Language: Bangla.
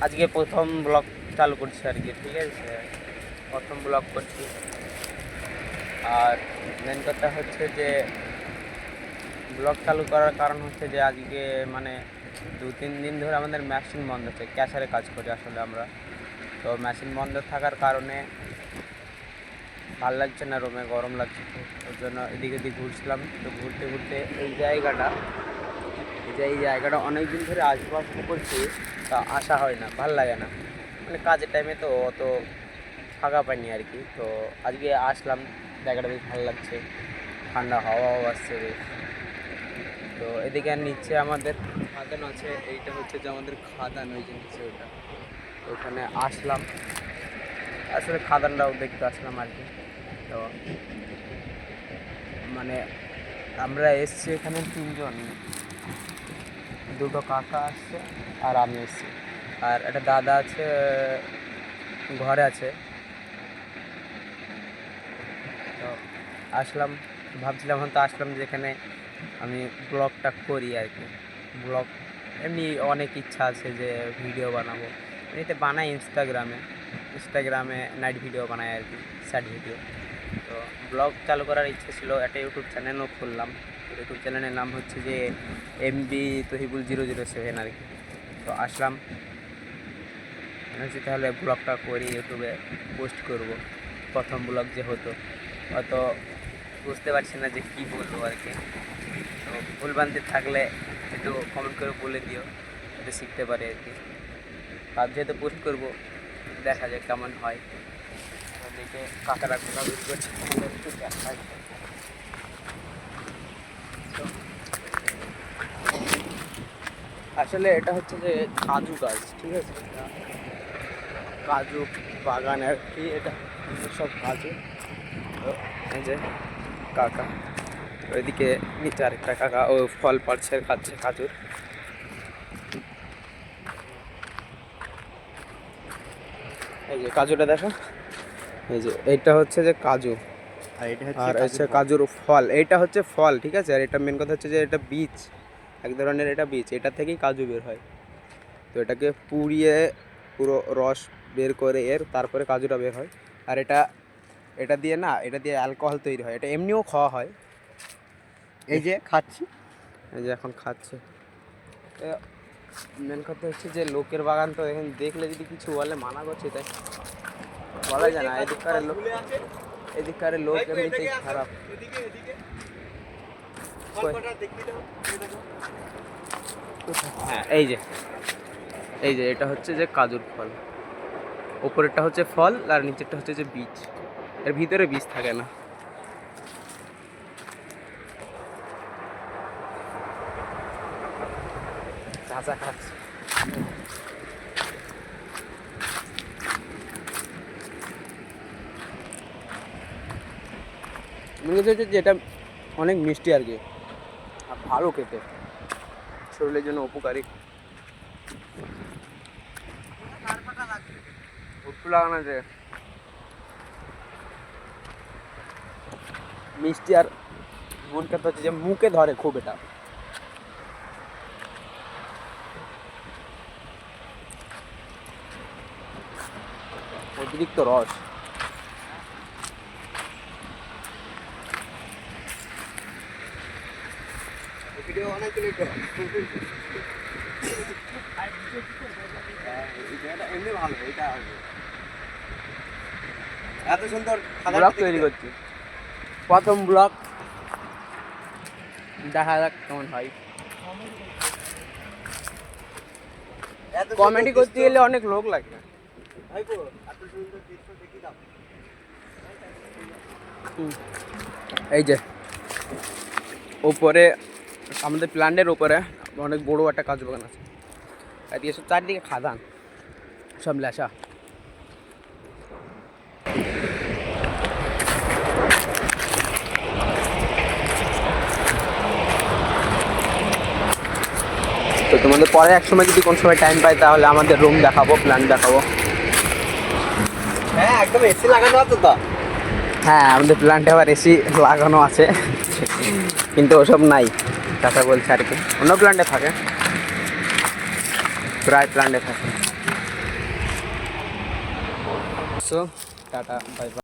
আজকে প্রথম ব্লগ চালু করছি আর কি, ঠিক আছে, প্রথম ব্লগ করছি। আর মেন কথা হচ্ছে যে ব্লগ চালু করার কারণ হচ্ছে যে আজকে মানে 2-3 দিন ধরে আমাদের মেশিন বন্ধ আছে, ক্যাশারে কাজ করি আসলে আমরা। তো মেশিন বন্ধ থাকার কারণে ভালো লাগছে না, রুমে গরম লাগছে, তো ওর জন্য এদিকে এদিকে ঘুরছিলাম। তো ঘুরতে ঘুরতে এই জায়গাটা অনেক দিন ধরে আসবো করছি, তা আসা হয় না, ভাল লাগে না, মানে কাজের টাইমে তো অত ফাঁকা পাইনি আর কি। তো আজকে আসলাম, জায়গাটা বেশ ভালো লাগছে, ঠান্ডা হাওয়াও আসছে বেশ। তো এদিকে আর নিচে আমাদের খাদান আছে, এইটা হচ্ছে যে আমাদের খাদান, ওই যে নিচে ওটা, ওখানে আসলাম, আসলে খাদানটাও দেখতে আসলাম আর কি। তো মানে আমরা এসছি এখানে 3জন, 2টো কাকা আসছে আর আমি এসছি, আর একটা দাদা আছে ঘরে আছে। তো আসলাম, ভাবছিলাম হয়তো আসলাম যেখানে আমি ব্লগটা করি আর কি। ব্লগ এমনি অনেক ইচ্ছা আছে যে ভিডিও বানাবো, এমনিতে বানাই ইনস্টাগ্রামে নাইট ভিডিও বানাই আর কি, স্যাড ভিডিও। তো ব্লগ চালু করার ইচ্ছে ছিল, একটা ইউটিউব চ্যানেলও খুললাম। ইউটিউব চ্যানেলের নাম হচ্ছে যে MB তহিবুল 007 আর কি। তো আসলাম, তাহলে ব্লগটা করি, ইউটিউবে পোস্ট করব। প্রথম ব্লগ যে হতো, হয়তো বুঝতে পারছি না যে কী বলবো আর কি। তো ভুলভ্রান্তি থাকলে একটু কমেন্ট করে বলে দিও, যাতে শিখতে পারে আর কি। আর যেহেতু পোস্ট করবো, দেখা যায় কেমন হয়। দেখে কাকারা ঘোরাঘুরি করছে, একটু দেখায়। আসলে এটা হচ্ছে যে কাজু গাছ, ঠিক আছে, কাজু বাগান আর কি, এটা সব কাজু। তো এই যে কাকা, ওইদিকে নিচে আরেকটা কাকা ও ফল পাড়ছে, খাচ্ছে কাজুর। এই যে কাজুটা দেখো, এই যে এইটা হচ্ছে যে কাজু, আর হচ্ছে কাজুর ফল, এইটা হচ্ছে ফল, ঠিক আছে। আর এটা মেন কথা হচ্ছে যে এটা বীজ, এক ধরনের এটা বীজ, এটা থেকেই কাজু বের হয়। তো এটাকে পুড়িয়ে পুরো রস বের করে তারপরে কাজুটা বের হয়। আর এটা দিয়ে অ্যালকোহল তৈরি হয়, এটা এমনিও খাওয়া হয়। এই যে খাচ্ছি, এই যে এখন খাচ্ছে। মেন কথা হচ্ছে যে লোকের বাগান, তো এখন দেখলে যদি কিছু বলে মানা করছে, তাই বলা যায় না। এদিককার লোক এমনিতেই খারাপ। হ্যাঁ, এই যে এটা হচ্ছে যে কাজুর ফল, ওপরেরটা হচ্ছে ফল আর নিচেরটা হচ্ছে যে বীজ, এর ভিতরে বীজ থাকে না। চাচা খাচ্ছে। মনে হচ্ছে যে এটা অনেক মিষ্টি আর কি, আর ভালো খেতে, শরীরের জন্য উপকারী। একটু লাগানো যে মিষ্টি, আর মন কথা হচ্ছে যে মুখে ধরে খুব, এটা অতিরিক্ত রস। এমনি ভালো, এটা এত সুন্দর ব্লগ তৈরি করছি, প্রথম ব্লগ, দেখা যাক কেমন হয়। কমেডি করতে গেলে অনেক লোক লাগবে। এই যে উপরে আমাদের প্ল্যান্টের উপরে অনেক বড় একটা কাজু বাগান আছে, এদিকে সব চারদিকে খাদান, সব লেসা। তো তোমাদের পরে এক সময় যদি কোন সময় টাইম পাই, তাহলে আমাদের রুম দেখাবো, প্ল্যান দেখাবো। হ্যাঁ একদম এসি লাগানো আছে তো। হ্যাঁ, আমাদের প্ল্যান্টে আবার এসি লাগানো আছে, কিন্তু ওসব নাই, চাচা বলছে আর কি, অন্য প্ল্যান্টে থাকে। প্রায় প্ল্যান্টে থাকে। So tata, bye bye.